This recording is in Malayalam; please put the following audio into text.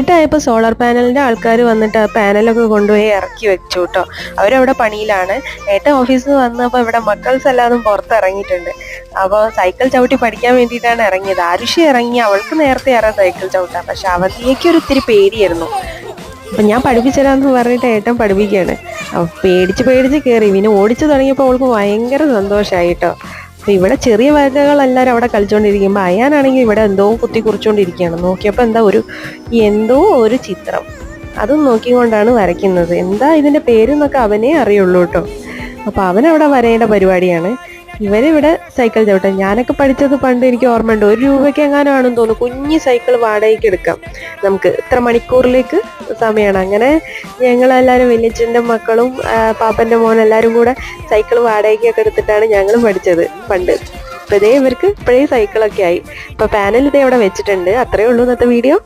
വൈകിട്ടായപ്പോൾ സോളാർ പാനലിൻ്റെ ആൾക്കാർ വന്നിട്ട് ആ പാനലൊക്കെ കൊണ്ടുപോയി ഇറക്കി വെച്ചു കേട്ടോ. അവരവിടെ പണിയിലാണ്. ഏട്ടൻ ഓഫീസിൽ നിന്ന് വന്നപ്പോൾ ഇവിടെ മക്കൾസ് എല്ലാവരും പുറത്തിറങ്ങിയിട്ടുണ്ട്. അപ്പോൾ സൈക്കിൾ ചവിട്ടി പഠിക്കാൻ വേണ്ടിയിട്ടാണ് ഇറങ്ങിയത്. ആരുഷി ഇറങ്ങി, അവൾക്ക് നേരത്തെ അറിയാം സൈക്കിൾ ചവിട്ടാൻ. പക്ഷെ അവധിയേക്കൊരു ഇത്തിരി പേടിയായിരുന്നു. അപ്പം ഞാൻ പഠിപ്പിച്ചുതരാമെന്ന് പറഞ്ഞിട്ട് ഏട്ടൻ പഠിപ്പിക്കുകയാണ്. പേടിച്ച് കയറി. പിന്നെ ഓടിച്ചു തുടങ്ങിയപ്പോൾ അവൾക്ക് ഭയങ്കര സന്തോഷമായി കേട്ടോ. അപ്പം ഇവിടെ ചെറിയ വകകളെല്ലാവരും അവിടെ കളിച്ചുകൊണ്ടിരിക്കുമ്പോൾ അയാനാണെങ്കിൽ ഇവിടെ എന്തോ കുത്തി കുറിച്ചുകൊണ്ടിരിക്കുകയാണ്. നോക്കിയപ്പോൾ എന്തോ ഒരു ചിത്രം, അതും നോക്കിക്കൊണ്ടാണ് വരയ്ക്കുന്നത്. എന്താ ഇതിൻ്റെ പേരെന്നൊക്കെ അവനേ അറിയുള്ളൂ കേട്ടോ. അപ്പോൾ അവനവിടെ വരേണ്ട പരിപാടിയാണ്. ഇവരിവിടെ സൈക്കിൾ ചവിട്ടാൻ. ഞാനൊക്കെ പഠിച്ചത് പണ്ട് എനിക്ക് ഓർമ്മയുണ്ട്, 1 രൂപയ്ക്ക് എങ്ങാനും ആണെന്ന് തോന്നുന്നു കുഞ്ഞ് സൈക്കിൾ വാടകയ്ക്ക് എടുക്കാം നമുക്ക്. ഇത്ര മണിക്കൂറിലേക്ക് സമയമാണ്. അങ്ങനെ ഞങ്ങളെല്ലാവരും വലിയച്ഛൻ്റെ മക്കളും പാപ്പൻ്റെ മോനും എല്ലാവരും കൂടെ സൈക്കിൾ വാടകയ്ക്കൊക്കെ എടുത്തിട്ടാണ് ഞങ്ങൾ പഠിച്ചത് പണ്ട്. അപ്പോൾ ഇവർക്ക് ഇപ്പോഴേ സൈക്കിളൊക്കെ ആയി. അപ്പോൾ പാനൽ ഇതേ അവിടെ വെച്ചിട്ടുണ്ട്. അത്രയേ ഉള്ളൂ ഇന്നത്തെ വീഡിയോ.